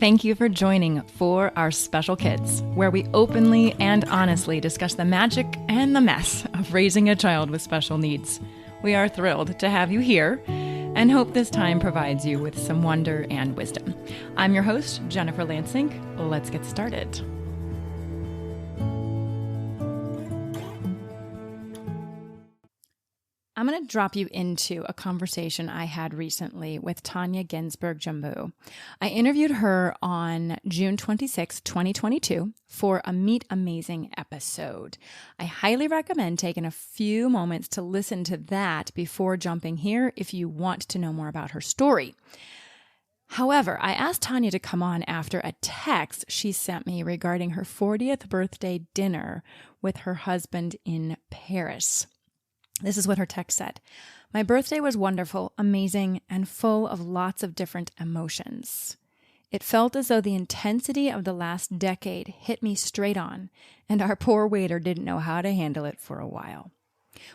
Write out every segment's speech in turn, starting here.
Thank you for joining For Our Special Kids, where we openly and honestly discuss the magic and the mess of raising a child with special needs. We are thrilled to have you here and hope this time provides you with some wonder and wisdom. I'm your host, Jennifer Lansing. Let's get started. I'm going to drop you into a conversation I had recently with Tania Ginsburg-Jambou. I interviewed her on June 26, 2022 for a Meet Amazing episode. I highly recommend taking a few moments to listen to that before jumping here if you want to know more about her story. However, I asked Tania to come on after a text she sent me regarding her 40th birthday dinner with her husband in Paris. This is what her text said. My birthday was wonderful, amazing, and full of lots of different emotions. It felt as though the intensity of the last decade hit me straight on, and our poor waiter didn't know how to handle it for a while.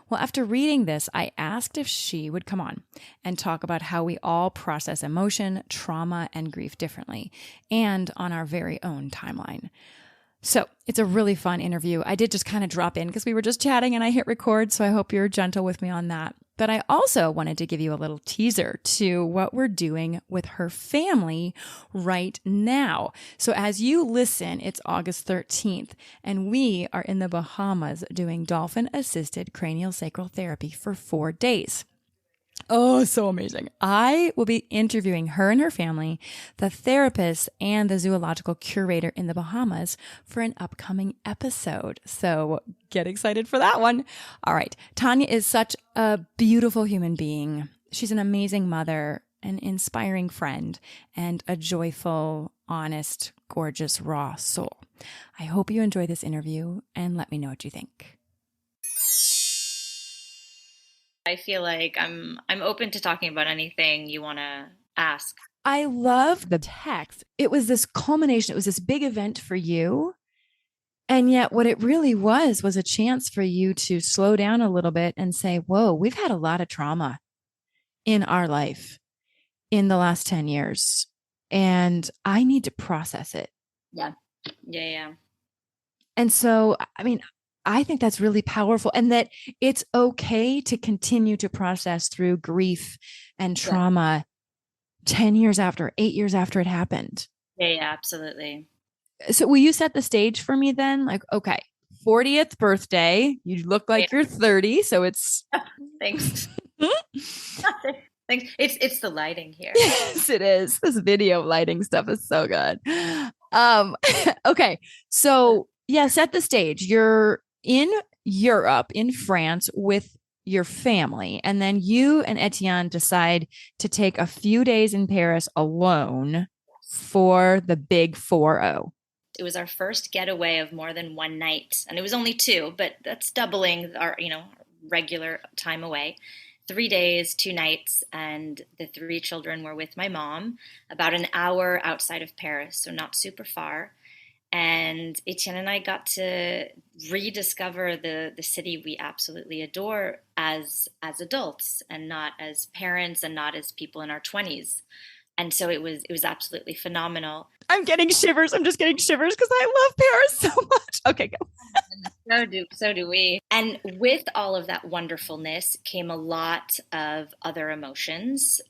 Well, after reading this, I asked if she would come on and talk about how we all process emotion, trauma, and grief differently, and on our very own timeline. So it's a really fun interview. I did just kind of drop in because we were just chatting and I hit record, so I hope you're gentle with me on that. But I also wanted to give you a little teaser to what we're doing with her family right now. So as you listen, it's August 13th, and we are in the Bahamas doing dolphin-assisted cranial sacral therapy for 4 days. Oh, so amazing. I will be interviewing her and her family, the therapist, and the zoological curator in the Bahamas for an upcoming episode. So get excited for that one. All right. Tania is such a beautiful human being. She's an amazing mother, an inspiring friend, and a joyful, honest, gorgeous, raw soul. I hope you enjoy this interview and let me know what you think. I feel like I'm open to talking about anything you want to ask. I love the text. It was this culmination. It was this big event for you. And yet what it really was a chance for you to slow down a little bit and say, whoa, we've had a lot of trauma in our life in the last 10 years. And I need to process it. Yeah. And so, I think that's really powerful, and that it's okay to continue to process through grief and trauma 10 years after, 8 years after it happened. Yeah, absolutely. So will you set the stage for me then? Like, okay, 40th birthday, you look like you're 30, so it's... Thanks. Thanks. It's the lighting here. Yes, it is. This video lighting stuff is so good. Okay, so set the stage. You're in Europe, in France, with your family, and then you and Etienne decide to take a few days in Paris alone for the big 4-0. It was our first getaway of more than one night, and it was only 2, but that's doubling our regular time away. 3 days, 2 nights, and the 3 children were with my mom, about an hour outside of Paris, so not super far. And Etienne and I got to rediscover the city we absolutely adore as adults, and not as parents, and not as people in our 20s. And so it was absolutely phenomenal. I'm getting shivers. I'm just getting shivers because I love Paris so much. Okay, go. So do we. And with all of that wonderfulness came a lot of other emotions.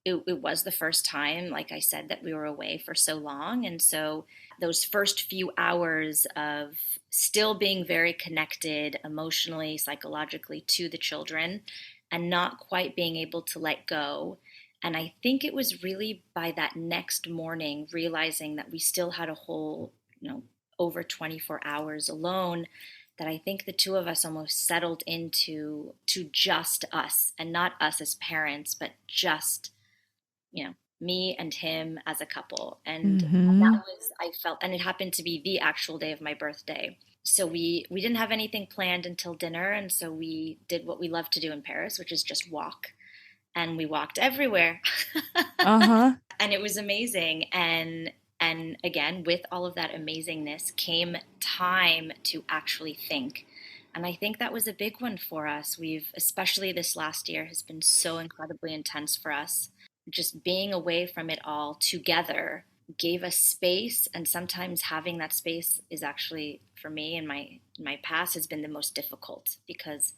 It was the first time, like I said, that we were away for so long. And so those first few hours of still being very connected emotionally, psychologically to the children, and not quite being able to let go. And I think it was really by that next morning, realizing that we still had a whole, over 24 hours alone, that I think the two of us almost settled into just us, and not us as parents, but just, me and him as a couple. And that was, I felt, and it happened to be the actual day of my birthday. So we didn't have anything planned until dinner. And so we did what we love to do in Paris, which is just walk. And we walked everywhere. And it was amazing. And again, with all of that amazingness came time to actually think. And I think that was a big one for us. Especially this last year, has been so incredibly intense for us. Just being away from it all together gave us space, and sometimes having that space is actually, for me in my past, has been the most difficult, because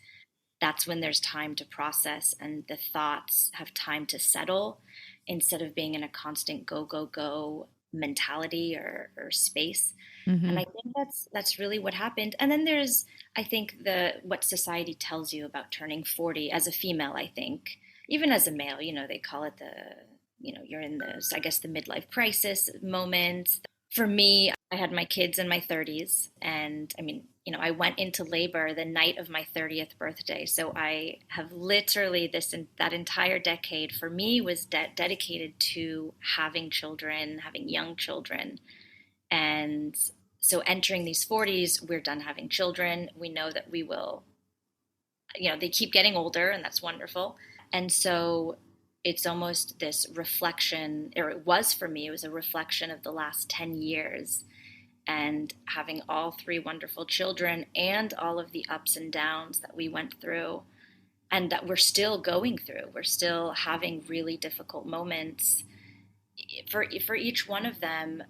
that's when there's time to process and the thoughts have time to settle, instead of being in a constant go go go mentality or space. And Mm-hmm. I think that's really what happened. And then there's, I think, the what society tells you about turning 40 as a female. I think even as a male, they call it you're in this, I guess, the midlife crisis moment. For me, I had my kids in my 30s, and I mean, I went into labor the night of my 30th birthday. So I have literally that entire decade for me was dedicated to having children, having young children. And so entering these 40s, we're done having children. We know that we will, they keep getting older, and that's wonderful. And so it's almost this reflection, or it was for me, it was a reflection of the last 10 years, and having all three wonderful children and all of the ups and downs that we went through and that we're still going through. We're still having really difficult moments for each one of them,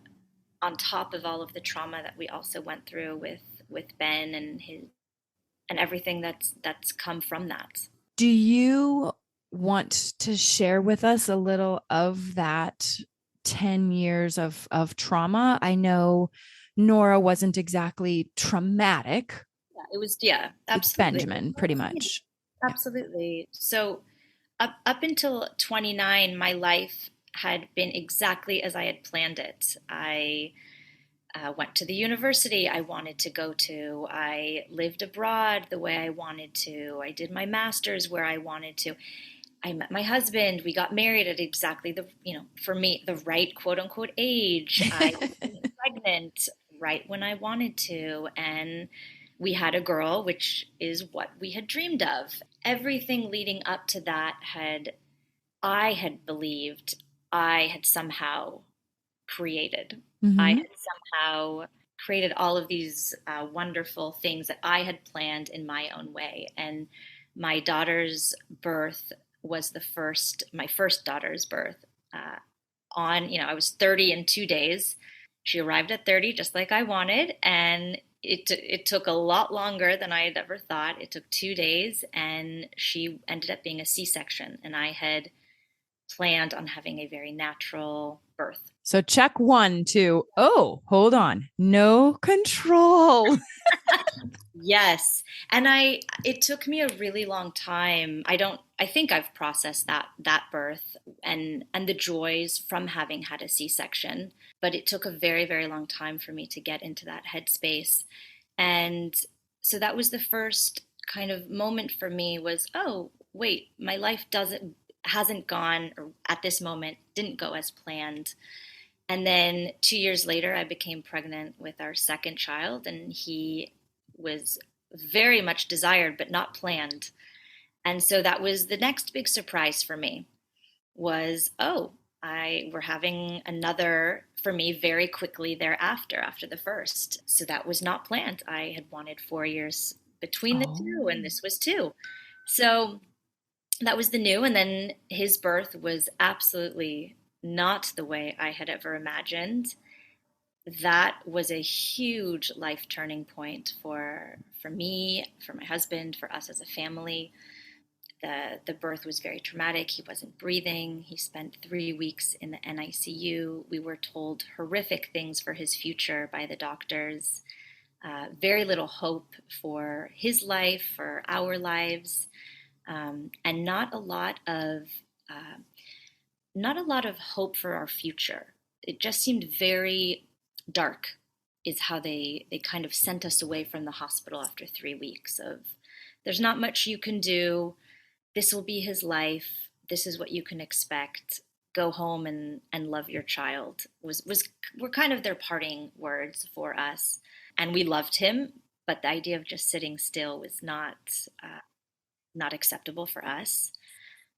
on top of all of the trauma that we also went through with Ben and everything that's come from that. Do you want to share with us a little of that 10 years of trauma? I know Nora wasn't exactly traumatic. Yeah, it was, yeah, It's absolutely. Benjamin, pretty much. Yeah. Absolutely. So up until 29, my life had been exactly as I had planned it. I went to the university I wanted to go to. I lived abroad the way I wanted to. I did my master's where I wanted to. I met my husband. We got married at exactly for me, the right quote unquote age. I was pregnant right when I wanted to. And we had a girl, which is what we had dreamed of. Everything leading up to that I had believed I had somehow created. I Mm-hmm. had somehow created all of these wonderful things that I had planned in my own way. And my daughter's birth was my first daughter's birth. I was 30 in 2 days. She arrived at 30 just like I wanted. And it took a lot longer than I had ever thought. It took 2 days, and she ended up being a C-section. And I had planned on having a very natural birth. So check one, two. Oh, hold on. No control. Yes. And it took me a really long time. I think I've processed that birth and the joys from having had a C-section, but it took a very, very long time for me to get into that headspace. And so that was the first kind of moment for me, was, oh, wait, my life hasn't gone, or at this moment didn't go as planned. And then 2 years later, I became pregnant with our second child, and he was very much desired, but not planned. And so that was the next big surprise for me, was, oh, we're having another for me very quickly thereafter, after the first. So that was not planned. I had wanted 4 years between the Oh. two, and this was two. So that was the new. And then his birth was absolutely not the way I had ever imagined. That was a huge life turning point for me, for my husband, for us as a family. The birth was very traumatic. He wasn't breathing. He spent 3 weeks in the NICU. We were told horrific things for his future by the doctors. Very little hope for his life, for our lives, and not a lot of hope for our future. It just seemed very dark, is how they kind of sent us away from the hospital after 3 weeks of, there's not much you can do. This will be his life. This is what you can expect. Go home and love your child, were kind of their parting words for us. And we loved him, but the idea of just sitting still was not acceptable for us.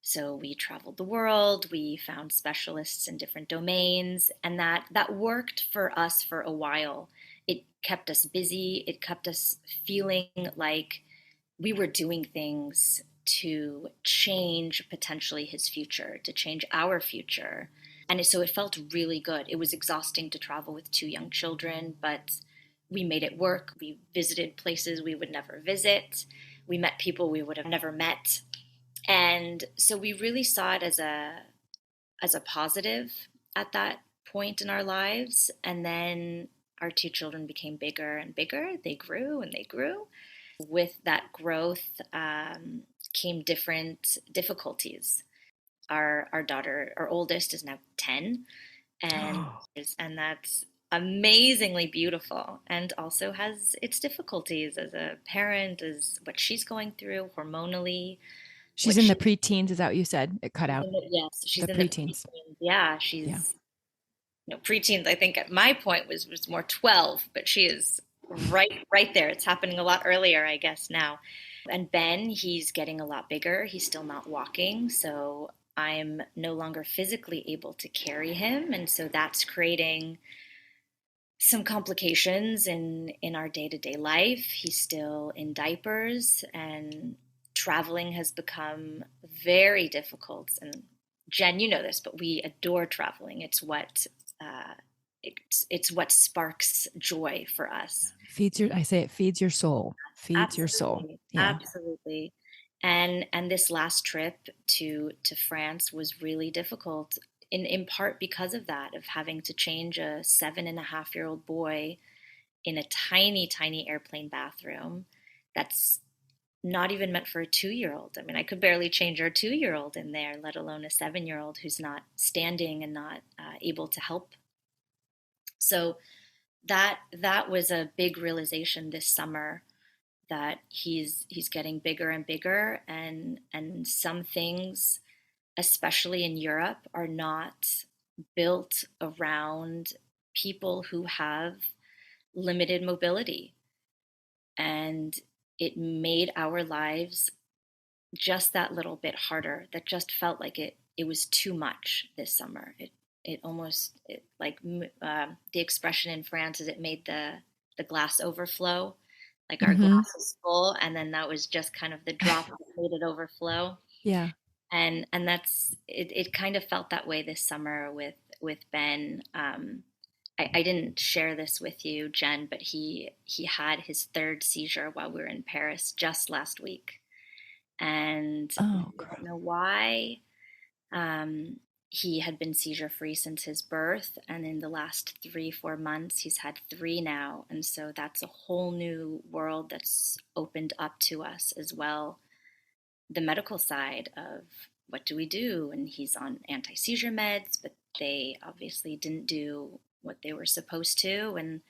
So we traveled the world, we found specialists in different domains, and that worked for us for a while. It kept us busy, it kept us feeling like we were doing things to change potentially his future, to change our future. And so it felt really good. It was exhausting to travel with 2 young children, but we made it work. We visited places we would never visit. We met people we would have never met. And so we really saw it as a positive at that point in our lives. And then our 2 children became bigger and bigger. They grew and they grew. With that growth came different difficulties. Our daughter, our oldest, is now 10, and and that's amazingly beautiful, and also has its difficulties as a parent, as what she's going through hormonally. She's What in she, the preteens. Is that what you said? It cut she's out. in the, yes, she's The in the preteens. preteens. Yeah, Yeah. she's preteens. I think at my point was more 12, but she is right there. It's happening a lot earlier, I guess, now. And Ben, he's getting a lot bigger. He's still not walking, so I'm no longer physically able to carry him, and so that's creating some complications in our day-to-day life. He's still in diapers, and traveling has become very difficult. And Jen, you know this, but we adore traveling. Uh, it's what sparks joy for us. I say it feeds your soul. Feeds your soul. Absolutely, Yeah. absolutely. And this last trip to France was really difficult, in part because of that, of having to change a 7.5-year-old boy in a tiny, tiny airplane bathroom that's not even meant for a 2-year-old. I mean, I could barely change our 2-year-old in there, let alone a 7-year-old who's not standing and not able to help. So that was a big realization this summer, that he's getting bigger and bigger, and some things, especially in Europe, are not built around people who have limited mobility. And it made our lives just that little bit harder. That just felt like it was too much this summer. It almost, like the expression in France is, it made the glass overflow. Like our Mm-hmm. glass is full, and then that was just kind of the drop that made it overflow. Yeah. And that's it. It kind of felt that way this summer with Ben. I didn't share this with you, Jen, but he had his third seizure while we were in Paris just last week, and Oh, we don't crap. know why. Um, he had been seizure free since his birth, and in the last 3-4 months, he's had three now, and so that's a whole new world that's opened up to us as well. The medical side of what do we do, and he's on anti-seizure meds, but they obviously didn't do what they were supposed to, and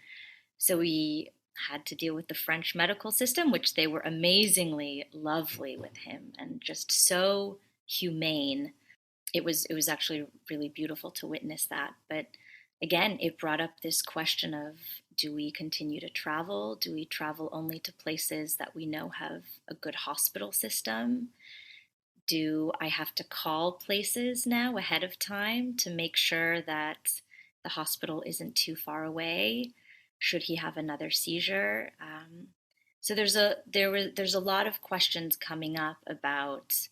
so we had to deal with the French medical system, which they were amazingly lovely with him and just so humane. It was actually really beautiful to witness that. But again, it brought up this question of, do we continue to travel? Do we travel only to places that we know have a good hospital system? Do I have to call places now ahead of time to make sure that the hospital isn't too far away? Should he have another seizure? So there's a lot of questions coming up about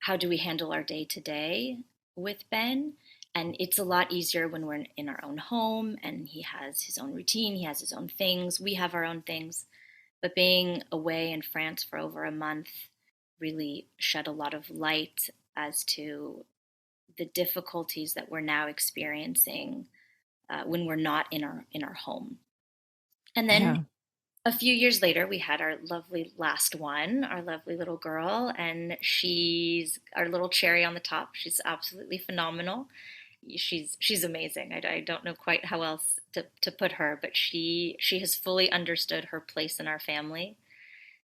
how do we handle our day to day with Ben. And it's a lot easier when we're in our own home and he has his own routine, he has his own things, we have our own things. But being away in France for over a month really shed a lot of light as to the difficulties that we're now experiencing when we're not in our home. And then Yeah. a few years later, we had our lovely last one, our lovely little girl, and she's our little cherry on the top. She's absolutely phenomenal. She's amazing. I don't know quite how else to put her, but she has fully understood her place in our family.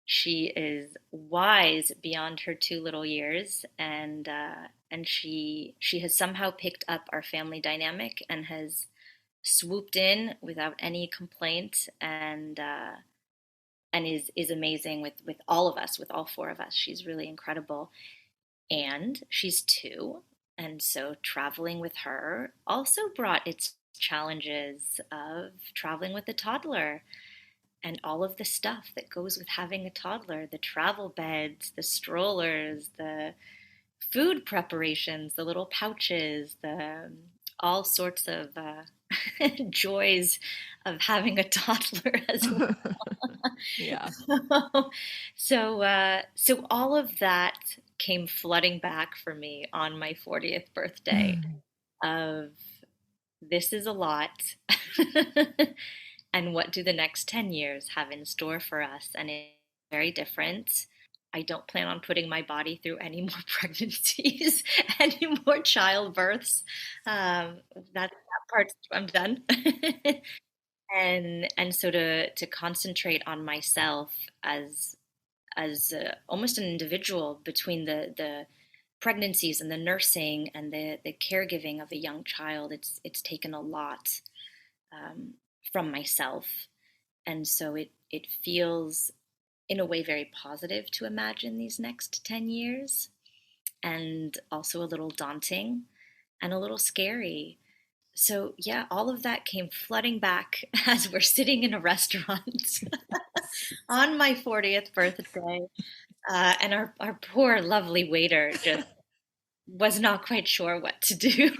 She is wise beyond her 2 little years, and she has somehow picked up our family dynamic and has swooped in without any complaint, and is amazing with all of us, with all four of us. She's really incredible, and she's 2, and so traveling with her also brought its challenges of traveling with a toddler and all of the stuff that goes with having a toddler, the travel beds, the strollers, the food preparations, the little pouches, the all sorts of joys of having a toddler as well. Yeah. So all of that came flooding back for me on my 40th birthday of this is a lot. And what do the next 10 years have in store for us? And it's very different. I don't plan on putting my body through any more pregnancies, any more childbirths. That part, I'm done. And so to concentrate on myself as almost an individual between the pregnancies and the nursing and the caregiving of a young child, it's taken a lot from myself, and so it feels in a way very positive to imagine these next 10 years, and also a little daunting and a little scary. So yeah, all of that came flooding back as we're sitting in a restaurant on my 40th birthday, and our poor lovely waiter just was not quite sure what to do.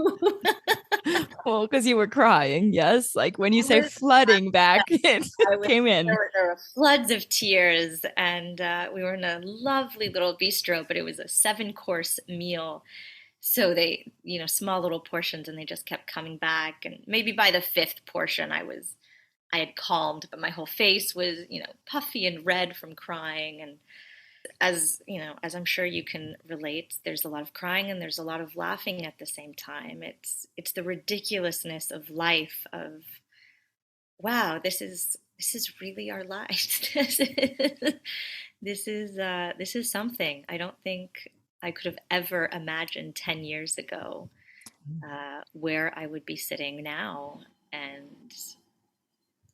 Well, because you were crying, yes. Like when you I say was, flooding back, it came in. there were floods of tears, and we were in a lovely little bistro, but it was a 7-course meal. So they, small little portions, and they just kept coming back. And maybe by the 5th portion, I had calmed, but my whole face was, puffy and red from crying. And as I'm sure you can relate, there's a lot of crying and there's a lot of laughing at the same time. It's the ridiculousness of life, of wow, this is really our life. This is something I don't think I could have ever imagined 10 years ago, where I would be sitting now, and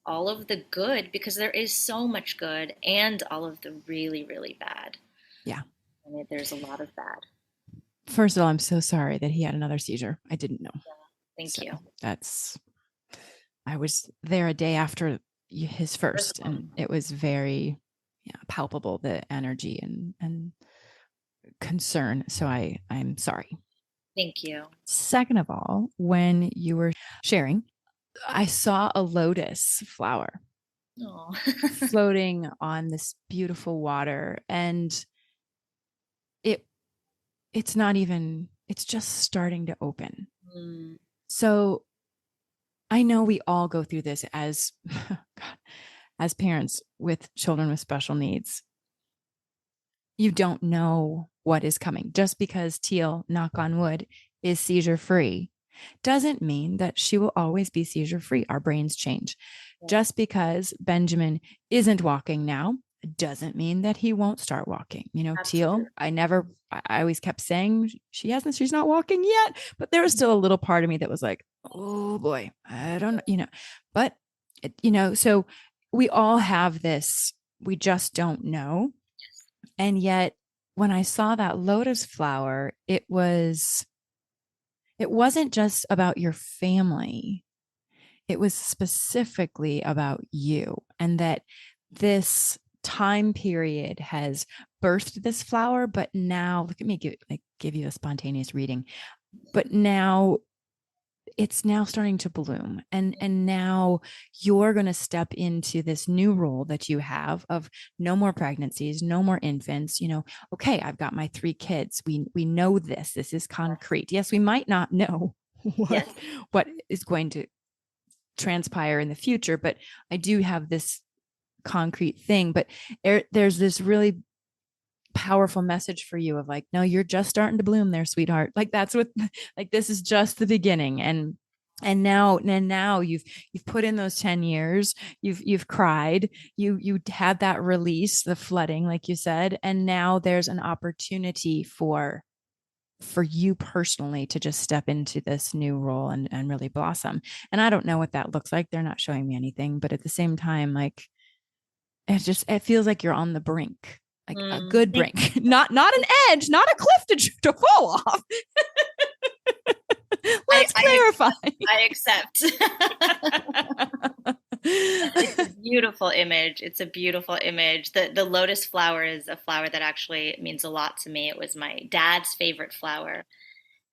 all of the good, because there is so much good, and all of the really, really bad. Yeah. I mean, there's a lot of bad. First of all, I'm so sorry that he had another seizure. I didn't know. Yeah, thank you. I was there a day after his first, and it was very palpable, the energy and concern. So I'm sorry. Thank you. Second of all, when you were sharing, I saw a lotus flower floating on this beautiful water, and it's not even, it's just starting to open. So I know we all go through this as as parents with children with special needs. You don't know what is coming. Just because Teal, knock on wood, is seizure free doesn't mean that she will always be seizure free. Our brains change. Just because Benjamin isn't walking now doesn't mean that he won't start walking. Teal, I always kept saying she's not walking yet, but there was still a little part of me that was like, oh boy, I don't know, but so we all have this, we just don't know. And yet when I saw that lotus flower, it wasn't just about your family. It was specifically about you, and that this time period has birthed this flower. But now, look at me, give you a spontaneous reading. But now it's now starting to bloom, and now you're going to step into this new role that you have of no more pregnancies, no more infants. Okay, I've got my 3 kids. We know this is concrete. Yes, we might not know what is going to transpire in the future, but I do have this concrete thing. But there's this really powerful message for you of like, no, you're just starting to bloom there, sweetheart. Like that's what, like, this is just the beginning. And now you've put in those 10 years, you've cried, you had that release, the flooding, like you said, and now there's an opportunity for you personally to just step into this new role and really blossom. And I don't know what that looks like. They're not showing me anything, but at the same time, like, it feels like you're on the brink, like a good brink, not an edge, not a cliff to fall off. Let's clarify. I accept. It's a beautiful image. It's a beautiful image. The lotus flower is a flower that actually means a lot to me. It was my dad's favorite flower.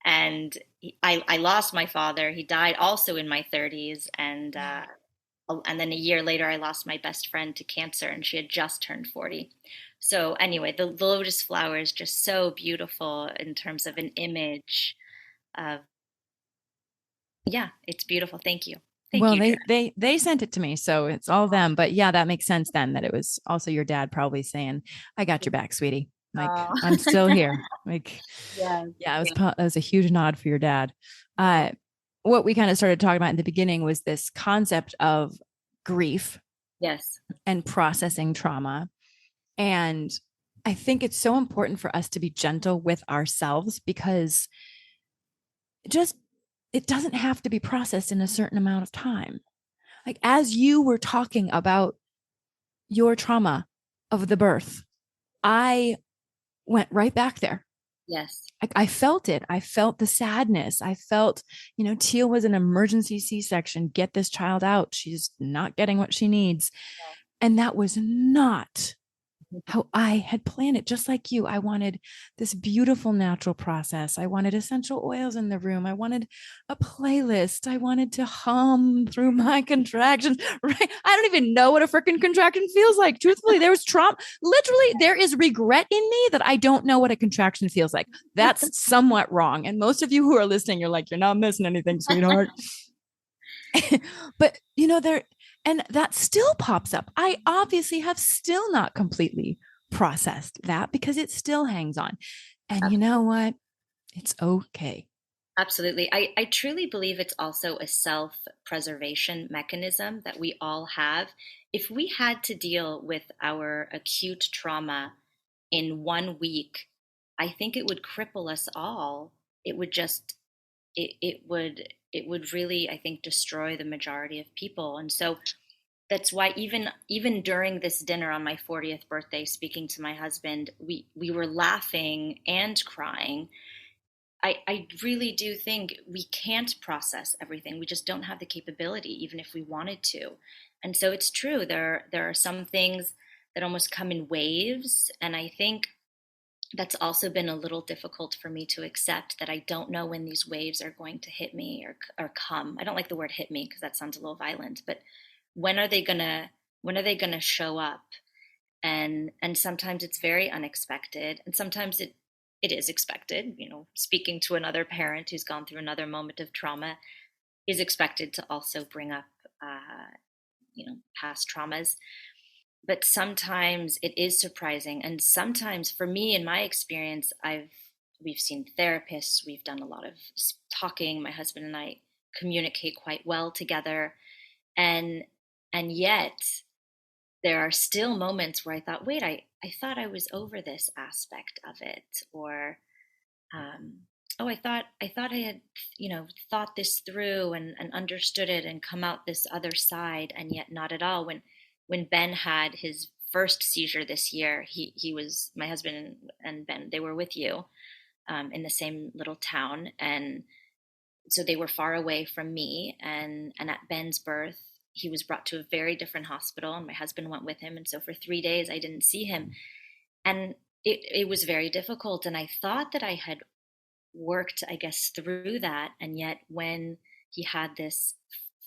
And I lost my father. He died also in my 30s. And then a year later, I lost my best friend to cancer, and she had just turned 40. So anyway, the lotus flower is just so beautiful in terms of an image of, yeah, it's beautiful. Thank you. Thank Well, you, Jer. they sent it to me, so it's all them. But yeah, that makes sense then that it was also your dad probably saying, "I got your back, sweetie. Like Oh, I'm still here." Like, yes, yeah, yes, it was a huge nod for your dad. yes, What we kind of started talking about in the beginning was this concept of grief yes, and processing trauma. And I think it's so important for us to be gentle with ourselves because just it doesn't have to be processed in a certain amount of time. Like as you were talking about your trauma of the birth, I went right back there. yes. I felt it. I felt the sadness. I felt, Teal was an emergency C-section. Get this child out. She's not getting what she needs. And that was not how I had planned it, just like you. I wanted this beautiful natural process. I wanted essential oils in the room. I wanted a playlist. I wanted to hum through my contractions. Right? I don't even know what a freaking contraction feels like. Truthfully, there was trauma. Literally, there is regret in me that I don't know what a contraction feels like. That's somewhat wrong. And most of you who are listening, you're like, you're not missing anything, sweetheart. But there, and that still pops up. I obviously have still not completely processed that because it still hangs on. And you know what? It's okay. Absolutely. I truly believe it's also a self-preservation mechanism that we all have. If we had to deal with our acute trauma in 1 week, I think it would cripple us all. It would just it would really, I think, destroy the majority of people. And so that's why even during this dinner on my 40th birthday, speaking to my husband, we were laughing and crying. I really do think we can't process everything. We just don't have the capability, even if we wanted to. And so it's true. There are some things that almost come in waves, and I think that's also been a little difficult for me to accept, that I don't know when these waves are going to hit me or come. I don't like the word hit me because that sounds a little violent, but when are they gonna show up? And sometimes it's very unexpected, and sometimes it is expected. Speaking to another parent who's gone through another moment of trauma is expected to also bring up past traumas. But sometimes it is surprising, and sometimes, for me, in my experience, we've seen therapists, we've done a lot of talking. My husband and I communicate quite well together, and yet there are still moments where I thought, wait, I thought I was over this aspect of it, or oh, I thought I had thought this through and understood it and come out this other side, and yet not at all. When Ben had his first seizure this year, he was, my husband and Ben, they were with you in the same little town, and so they were far away from me. And at Ben's birth, he was brought to a very different hospital, and my husband went with him. And so for 3 days, I didn't see him, and it was very difficult. And I thought that I had worked, I guess, through that, and yet when he had this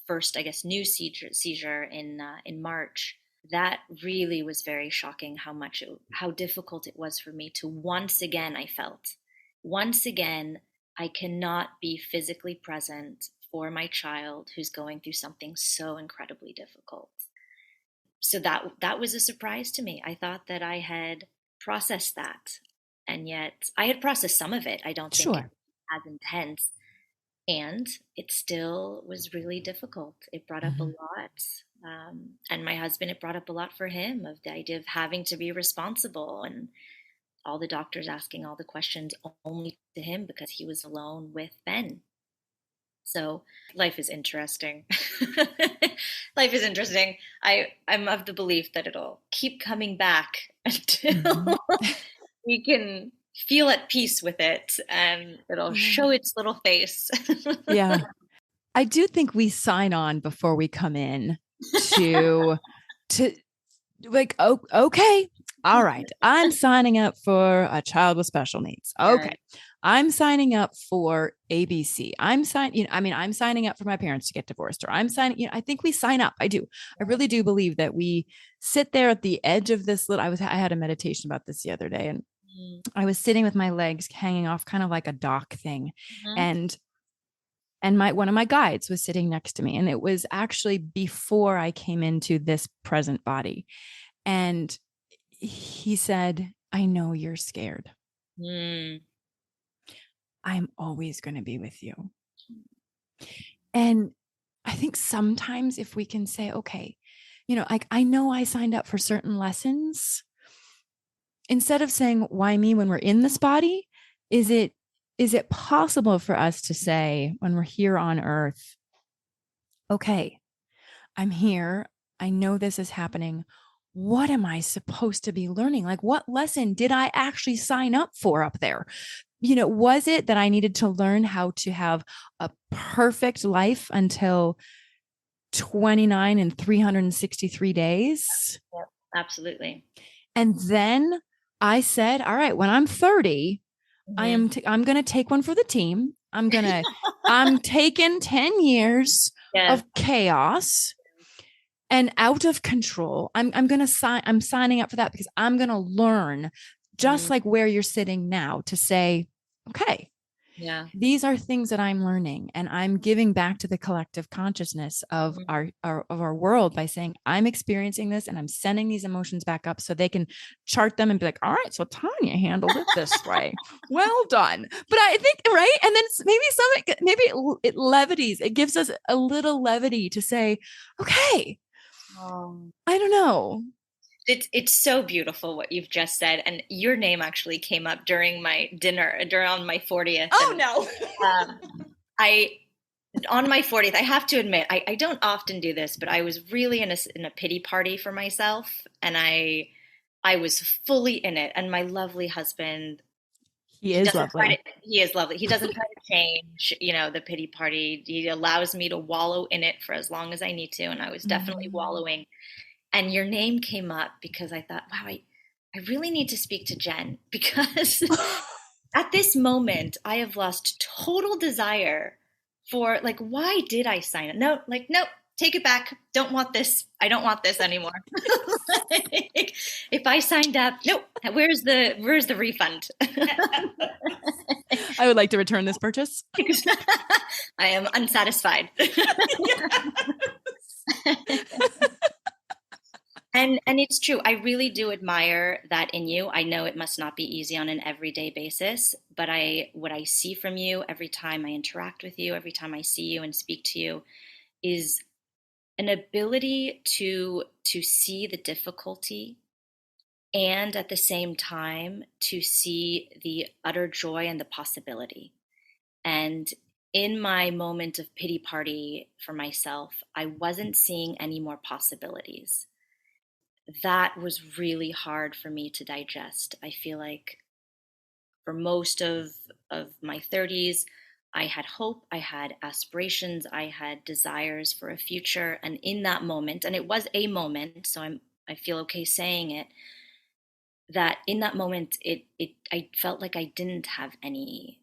first, I guess, new seizure in March, that really was very shocking. How difficult it was for me to once again, I cannot be physically present for my child who's going through something so incredibly difficult. So that was a surprise to me. I thought that I had processed that, and yet I had processed some of it. I don't think Sure. as intense, and it still was really difficult. It brought up a lot. And my husband, it brought up a lot for him, of the idea of having to be responsible, and all the doctors asking all the questions only to him because he was alone with Ben. So life is interesting. Life is interesting. I'm of the belief that it'll keep coming back until we can feel at peace with it, and it'll show its little face. Yeah. I do think we sign on before we come in to like, okay, all right, I'm signing up for a child with special needs. Okay. I'm signing up for ABC. I'm signing up for my parents to get divorced, or I'm signing, I think we sign up. I do. I really do believe that we sit there at the edge of this little, I had a meditation about this the other day, and I was sitting with my legs hanging off kind of like a dock thing. And one of my guides was sitting next to me. And it was actually before I came into this present body. And he said, I know you're scared. I'm always going to be with you. And I think sometimes if we can say, okay, I know I signed up for certain lessons, instead of saying, why me when we're in this body, is it possible for us to say when we're here on earth, okay, I'm here. I know this is happening. What am I supposed to be learning? Like, what lesson did I actually sign up for up there? Was it that I needed to learn how to have a perfect life until 29 and 363 days? Yep, absolutely. And then I said, all right, when I'm 30, I'm going to take one for the team. I'm taking 10 years of chaos and out of control. I'm signing up for that, because I'm going to learn, just like where you're sitting now, to say, okay, these are things that I'm learning, and I'm giving back to the collective consciousness of our world by saying, I'm experiencing this and I'm sending these emotions back up so they can chart them and be like, all right, so Tania handled it this way. Well done. But I think, right. And then maybe it levities, it gives us a little levity to say, okay, I don't know. It's so beautiful what you've just said, and your name actually came up during my dinner around my 40th. Oh no! On my 40th, I have to admit, I don't often do this, but I was really in a pity party for myself, and I was fully in it. And my lovely husband, he is lovely. He is lovely. He doesn't try to change, the pity party. He allows me to wallow in it for as long as I need to, and I was definitely wallowing. And your name came up because I thought, wow, I really need to speak to Jen, because at this moment I have lost total desire for, like, why did I sign it? No, take it back. Don't want this. I don't want this anymore. If I signed up, no, where's the refund? I would like to return this purchase. I am unsatisfied. And it's true. I really do admire that in you. I know it must not be easy on an everyday basis, but what I see from you every time I interact with you, every time I see you and speak to you, is an ability to see the difficulty, and at the same time to see the utter joy and the possibility. And in my moment of pity party for myself, I wasn't seeing any more possibilities. That was really hard for me to digest. I feel like for most of my 30s, I had hope, I had aspirations, I had desires for a future. And in that moment, and it was a moment, so I feel okay saying it, that in that moment, I felt like I didn't have any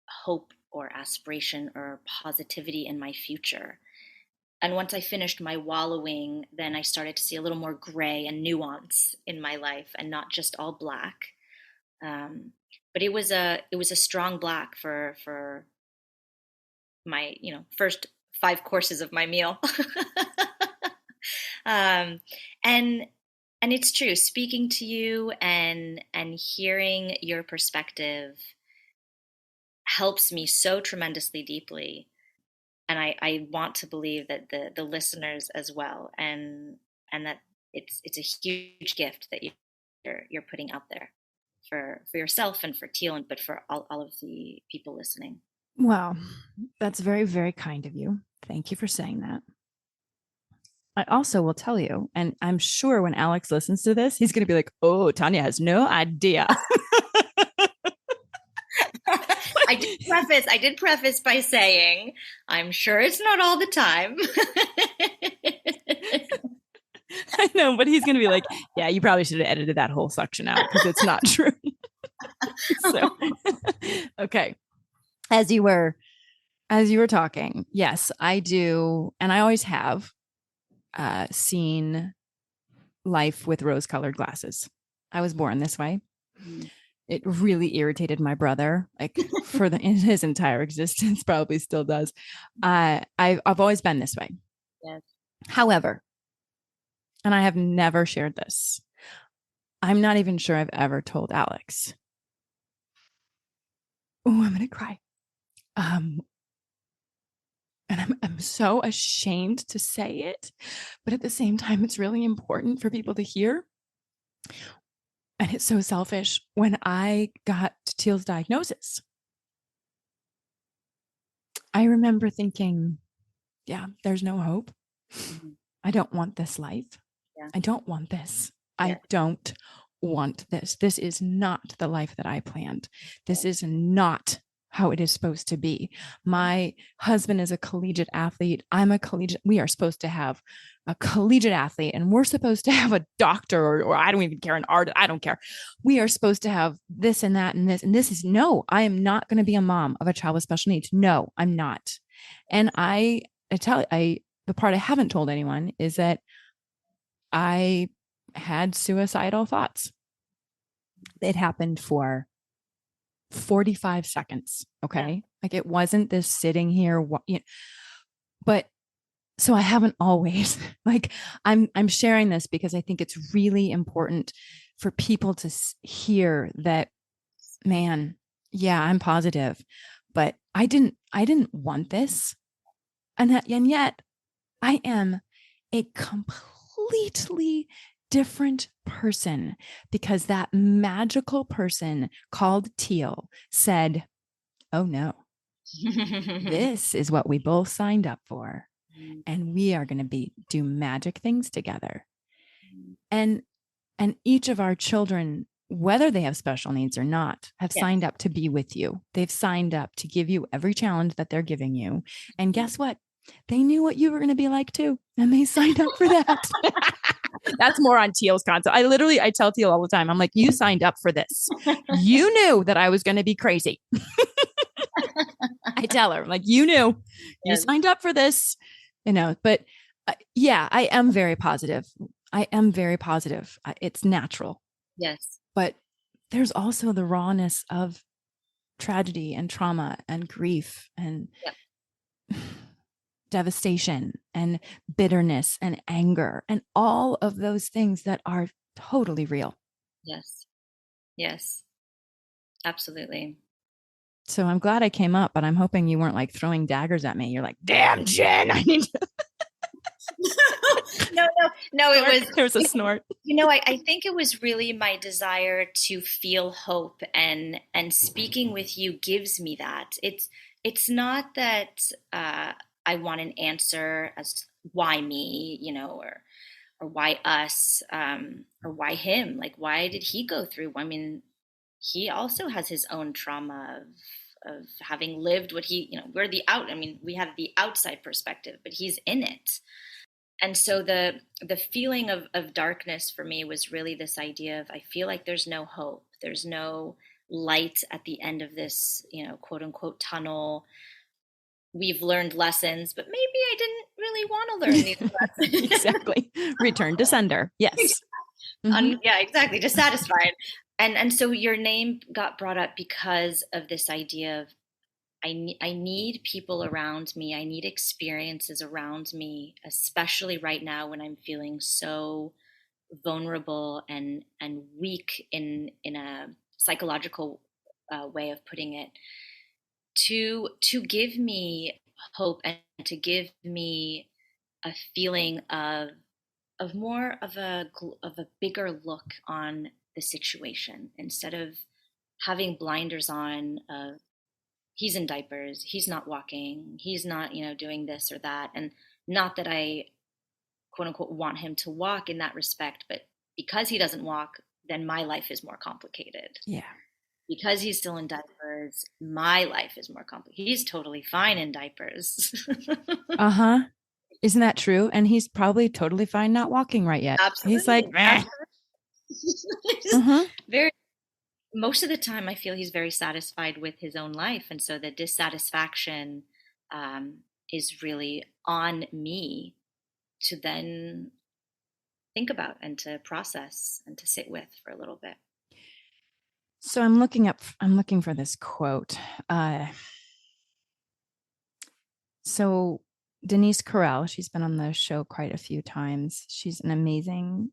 hope or aspiration or positivity in my future. And once I finished my wallowing, then I started to see a little more gray and nuance in my life, and not just all black. But it was a strong black for my first 5 courses of my meal. And it's true, speaking to you and hearing your perspective helps me so tremendously deeply. And I want to believe that the listeners as well, and that it's a huge gift that you're putting out there for yourself and for Teal, but for all of the people listening. Wow, that's very, very kind of you. Thank you for saying that. I also will tell you, and I'm sure when Alex listens to this, he's going to be like, "Oh, Tania has no idea." I did preface by saying, I'm sure it's not all the time. I know, but he's going to be like, yeah, you probably should have edited that whole section out because it's not true. So, Okay. As you were talking, yes, I do. And I always have seen life with rose-colored glasses. I was born this way. It really irritated my brother, like in his entire existence, probably still does. I've always been this way. Yes. However, and I have never shared this, I'm not even sure I've ever told Alex. Oh, I'm gonna cry. And I'm so ashamed to say it, but at the same time, it's really important for people to hear. And it's so selfish. When I got Teal's diagnosis, I remember thinking, yeah, there's no hope. I don't want this life. Yeah. I don't want this. Yeah. I don't want this. This is not the life that I planned. This is not how it is supposed to be. My husband is a collegiate athlete. I'm a collegiate. We are supposed to have a collegiate athlete, and we're supposed to have a doctor, or I don't even care, an artist. I don't care. We are supposed to have this and that and this. And this is no, I am not going to be a mom of a child with special needs. No, I'm not. And the part I haven't told anyone is that I had suicidal thoughts. It happened for 45 seconds. Okay. Yeah. Like it wasn't this sitting here, but so I haven't always like, I'm sharing this because I think it's really important for people to hear that, man, yeah, I'm positive, but I didn't want this. And yet I am a completely different person because that magical person called Teal said, oh no, this is what we both signed up for. And we are going to do magic things together. And each of our children, whether they have special needs or not, have signed up to be with you. They've signed up to give you every challenge that they're giving you. And guess what? They knew what you were going to be like too. And they signed up for that. That's more on Teal's concept. I tell Teal all the time, I'm like, you signed up for this. You knew that I was going to be crazy. I tell her, like, you knew, you signed up for this, but yeah, I am very positive. It's natural. Yes. But there's also the rawness of tragedy and trauma and grief and devastation and bitterness and anger and all of those things that are totally real. Yes, absolutely. So I'm glad I came up, but I'm hoping you weren't like throwing daggers at me. You're like, damn, Jen, I need to. No, there was a snort. I think it was really my desire to feel hope, and speaking with you gives me that. It's not that I want an answer as to why me, or why us, or why him. Like, why did he go through? I mean, he also has his own trauma of having lived what he, we have the outside perspective, but he's in it. And so the feeling of darkness for me was really this idea of, I feel like there's no hope. There's no light at the end of this, quote unquote tunnel. We've learned lessons, but maybe I didn't really want to learn these lessons. Exactly. Return to sender. Yes. Mm-hmm. Yeah, exactly. Dissatisfied. And so your name got brought up because of this idea of, I need people around me. I need experiences around me, especially right now when I'm feeling so vulnerable and weak in a psychological way of putting it, to give me hope and to give me a feeling of more of a bigger look on the situation, instead of having blinders on of, he's in diapers, he's not walking, he's not, doing this or that. And not that I, quote unquote, want him to walk in that respect, but because he doesn't walk, then my life is more complicated. Yeah. Because he's still in diapers, my life is more complicated. He's totally fine in diapers. Uh-huh. Isn't that true? And he's probably totally fine not walking right yet. Absolutely. He's like, very most of the time I feel he's very satisfied with his own life. And so the dissatisfaction is really on me to then think about and to process and to sit with for a little bit. So I'm looking for this quote. So Denise Carell, she's been on the show quite a few times. She's an amazing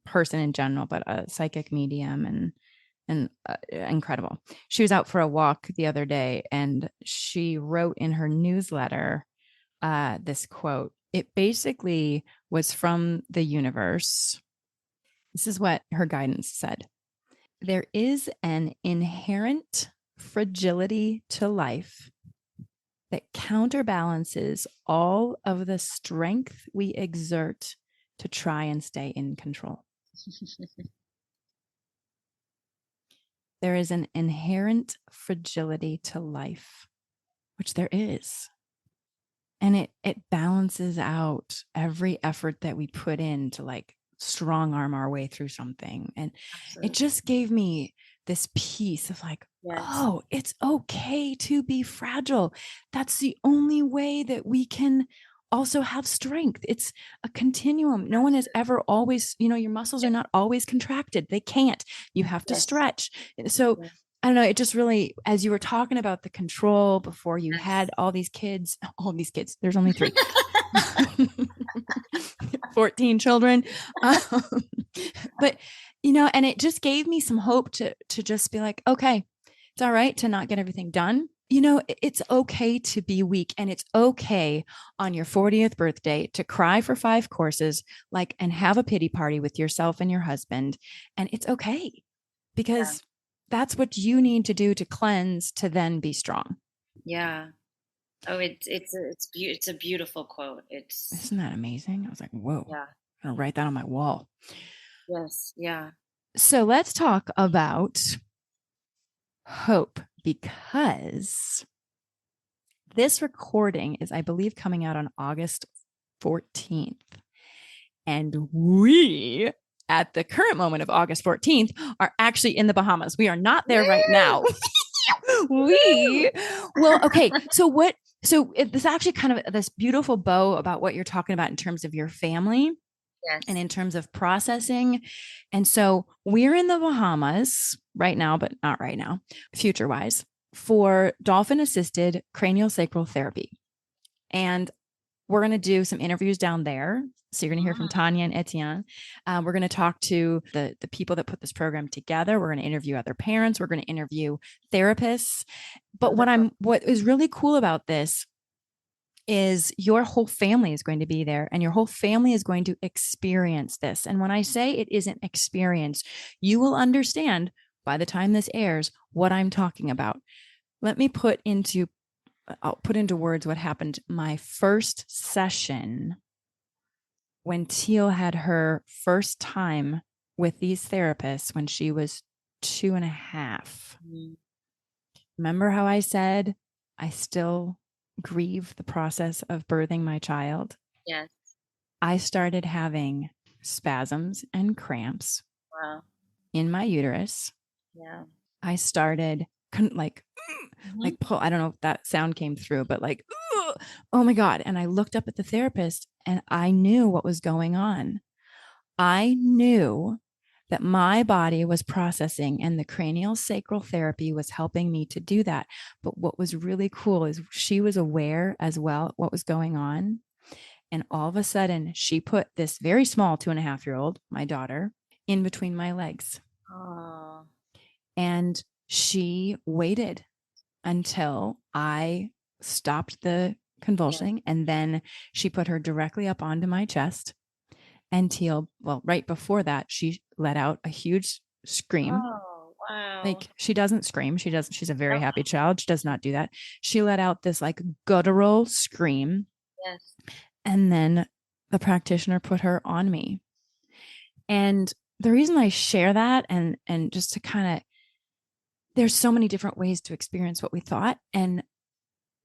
person in general, but a psychic medium and incredible. She was out for a walk the other day, and she wrote in her newsletter this quote. It basically was from the universe. This is what her guidance said. There is an inherent fragility to life that counterbalances all of the strength we exert to try and stay in control. There is an inherent fragility to life, which there is. And it balances out every effort that we put in to like strong arm our way through something. And Absolutely. It just gave me this piece of like, yes. Oh, it's okay to be fragile. That's the only way that we can also have strength. It's a continuum. No one is ever always, your muscles are not always contracted. They can't. You have to stretch. So I don't know. It just really, as you were talking about the control before you had all these kids, there's only 3, 14 children. But, and it just gave me some hope to just be like, okay, it's all right to not get everything done. It's okay to be weak, and it's okay on your 40th birthday to cry for 5 courses, and have a pity party with yourself and your husband. And it's okay because that's what you need to do to cleanse to then be strong. Yeah. Oh, it's a beautiful quote. Isn't that amazing? I was like, whoa. Yeah. I'm gonna write that on my wall. Yes. Yeah. So let's talk about hope, because this recording is, I believe, coming out on August 14th. And we, at the current moment of August 14th, are actually in the Bahamas. We are not there right now. Okay. So it's actually kind of this beautiful bow about what you're talking about in terms of your family. Yes. And in terms of processing. And so we're in the Bahamas right now, but not right now, future wise, for dolphin assisted craniosacral therapy. And we're going to do some interviews down there. So you're going to hear from Tania and Etienne. We're going to talk to the people that put this program together. We're going to interview other parents. We're going to interview therapists. But what is really cool about this is your whole family is going to be there, and your whole family is going to experience this. And when I say it isn't experience, you will understand by the time this airs what I'm talking about. I'll put into words what happened my first session when Teal had her first time with these therapists when she was 2.5. Mm-hmm. Remember how I said I still grieve the process of birthing my child? Yes. I started having spasms and cramps in my uterus. Yeah. I started pull. I don't know if that sound came through, but oh my God. And I looked up at the therapist and I knew what was going on. I knew that my body was processing, and the cranial sacral therapy was helping me to do that. But what was really cool is she was aware as well what was going on. And all of a sudden she put this very small 2.5-year-old, my daughter, in between my legs. Oh. And she waited until I stopped the convulsing. Yeah. And then she put her directly up onto my chest. And Teal, right before that, she let out a huge scream. Oh, wow. She doesn't scream. She's a very happy child. She does not do that. She let out this guttural scream. Yes. And then the practitioner put her on me. And the reason I share that and just to kind of, there's so many different ways to experience what we thought. And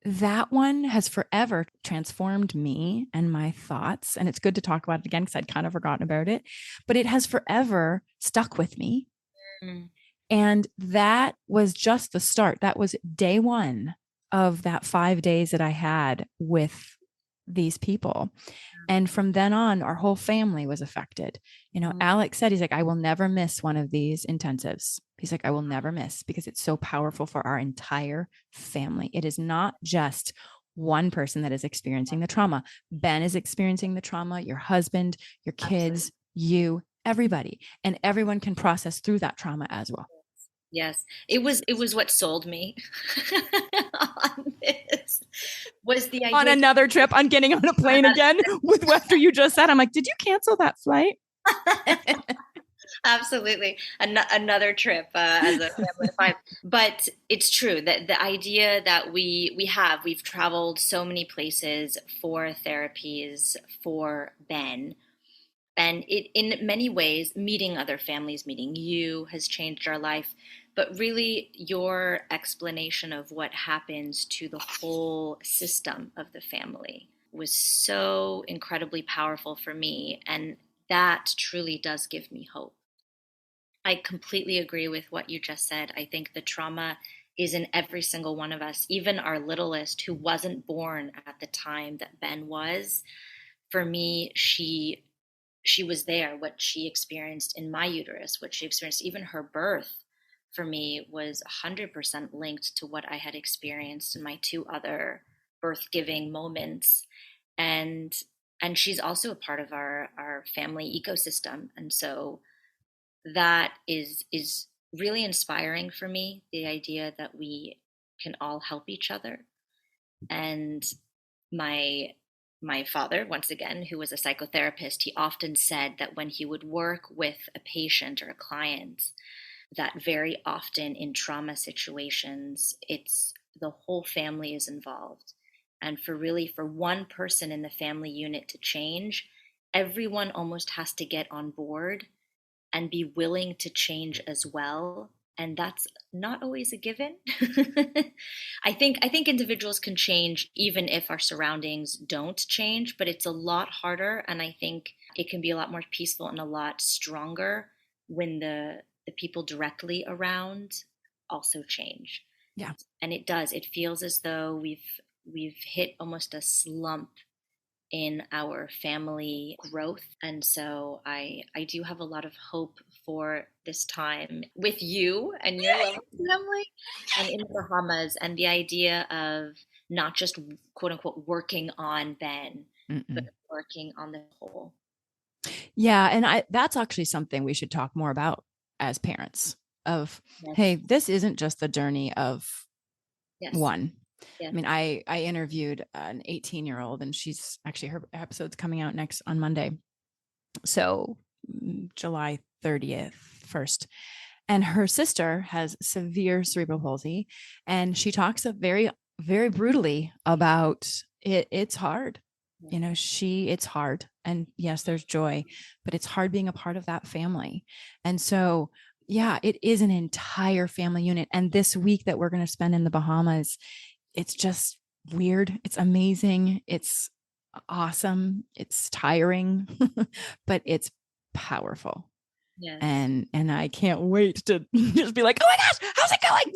that one has forever transformed me and my thoughts. And it's good to talk about it again because I'd kind of forgotten about it, but it has forever stuck with me. Mm. And that was just the start. That was day one of that 5 days that I had with these people. And from then on, our whole family was affected. Alex said, he's like, I will never miss one of these intensives. He's like, I will never miss, because it's so powerful for our entire family. It is not just one person that is experiencing the trauma. Ben is experiencing the trauma, your husband, your kids, you, everybody, and everyone can process through that trauma as well. Yes, it was what sold me on this, was the idea. On another trip, on getting on a plane again with after you just said, I'm like, did you cancel that flight? Absolutely. Another trip as a family of five. But it's true that the idea that we've traveled so many places for therapies for Ben. And it, in many ways, meeting other families, meeting you has changed our life. But really, your explanation of what happens to the whole system of the family was so incredibly powerful for me. And that truly does give me hope. I completely agree with what you just said. I think the trauma is in every single one of us, even our littlest, who wasn't born at the time that Ben was. For me, she was there. What she experienced in my uterus, what she experienced, even her birth, for me was 100% linked to what I had experienced in my two other birth-giving moments. And she's also a part of our family ecosystem. And so that is really inspiring for me, the idea that we can all help each other. And my father, once again, who was a psychotherapist, he often said that when he would work with a patient or a client, that very often in trauma situations, it's the whole family is involved. And for one person in the family unit to change, everyone almost has to get on board and be willing to change as well. And that's not always a given. I think individuals can change even if our surroundings don't change, but it's a lot harder. And I think it can be a lot more peaceful and a lot stronger when the people directly around also change. Yeah. And it does. It feels as though we've hit almost a slump in our family growth. And so I do have a lot of hope for this time with you and your family and in the Bahamas, and the idea of not just quote unquote working on Ben, but working on the whole. Yeah. And that's actually something we should talk more about as parents of, hey, this isn't just the journey of one. I mean, I interviewed an 18-year-old, and she's actually, her episode's coming out next on Monday. So July 30th, 1st. And her sister has severe cerebral palsy. And she talks very, very brutally about it. It's hard. It's hard. And yes, there's joy, but it's hard being a part of that family. And so, yeah, it is an entire family unit. And this week that we're going to spend in the Bahamas, it's just weird. It's amazing. It's awesome. It's tiring, but it's powerful. Yes. And I can't wait to just be like, oh my gosh, how's it going?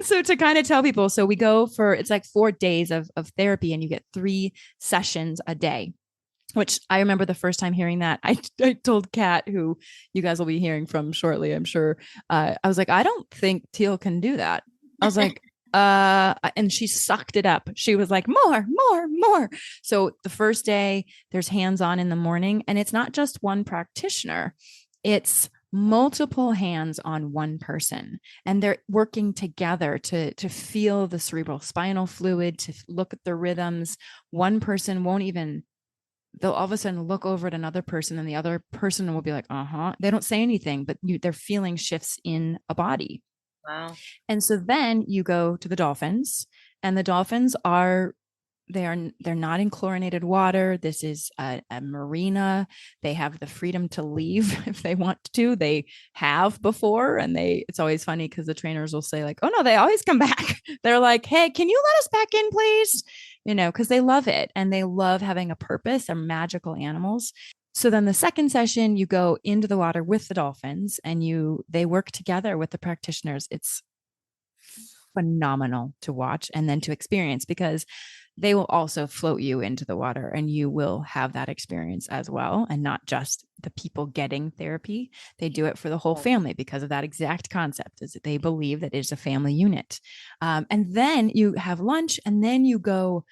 So to kind of tell people, so we go for, it's like 4 days of therapy, and you get 3 sessions a day, which I remember the first time hearing that. I told Kat, who you guys will be hearing from shortly, I'm sure. I was like, I don't think Teal can do that. I was like, and she sucked it up. She was like, more. So the first day there's hands-on in the morning, and it's not just one practitioner. It's multiple hands on one person, and they're working together to feel the cerebral spinal fluid, to look at the rhythms. One person won't even, they'll all of a sudden look over at another person, and the other person will be like, they don't say anything, but they're feeling shifts in a body. Wow. And so then you go to the dolphins, and the dolphins they're not in chlorinated water. This is a marina. They have the freedom to leave if they want to. They have before, and it's always funny because the trainers will say like, oh no, they always come back. They're like, hey, can you let us back in, please? Because they love it, and they love having a purpose. They're magical animals. So then the second session, you go into the water with the dolphins and they work together with the practitioners. It's phenomenal to watch and then to experience, because they will also float you into the water and you will have that experience as well. And not just the people getting therapy. They do it for the whole family because of that exact concept, is that they believe that it is a family unit. And then you have lunch and then you go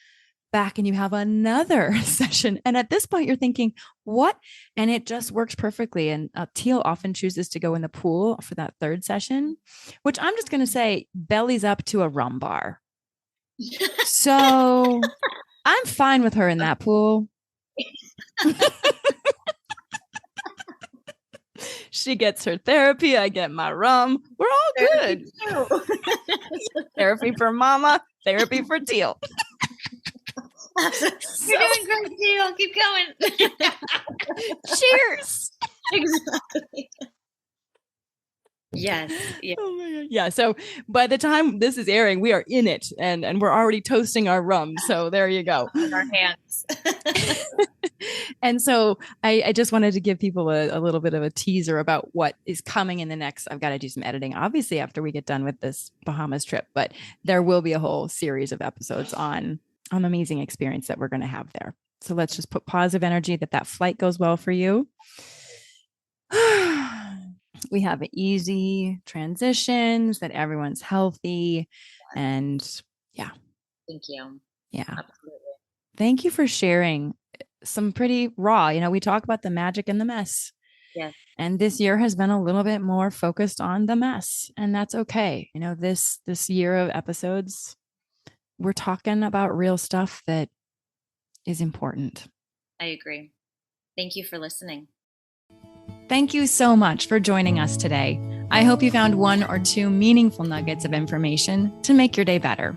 back and you have another session. And at this point, you're thinking, what? And it just works perfectly. And Teal often chooses to go in the pool for that third session, which I'm just going to say bellies up to a rum bar. So I'm fine with her in that pool. She gets her therapy. I get my rum. We're all good. Therapy for mama, therapy for Teal. You're doing great, Teal. Keep going. Cheers. Exactly. Yes. Yeah. Oh my God. Yeah. So by the time this is airing, we are in it and we're already toasting our rum. So there you go. In our hands. And so I just wanted to give people a little bit of a teaser about what is coming in the next. I've got to do some editing, obviously, after we get done with this Bahamas trip, but there will be a whole series of episodes on an amazing experience that we're going to have there. So let's just put positive energy that flight goes well for you. We have easy transitions, that everyone's healthy. And yeah. Thank you. Yeah. Absolutely. Thank you for sharing some pretty raw, we talk about the magic and the mess. Yes. And this year has been a little bit more focused on the mess, and that's okay. This year of episodes, we're talking about real stuff that is important. I agree. Thank you for listening. Thank you so much for joining us today. I hope you found one or two meaningful nuggets of information to make your day better.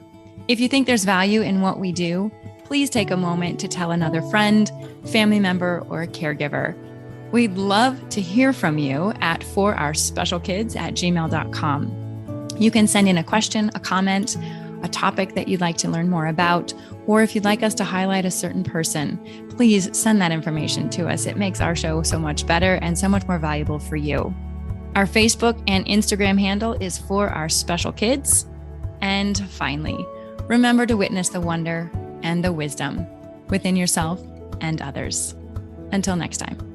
If you think there's value in what we do, please take a moment to tell another friend, family member, or a caregiver. We'd love to hear from you at forourspecialkids@gmail.com. You can send in a question, a comment, a topic that you'd like to learn more about, or if you'd like us to highlight a certain person, please send that information to us. It makes our show so much better and so much more valuable for you. Our Facebook and Instagram handle is For Our Special Kids. And finally, remember to witness the wonder and the wisdom within yourself and others. Until next time.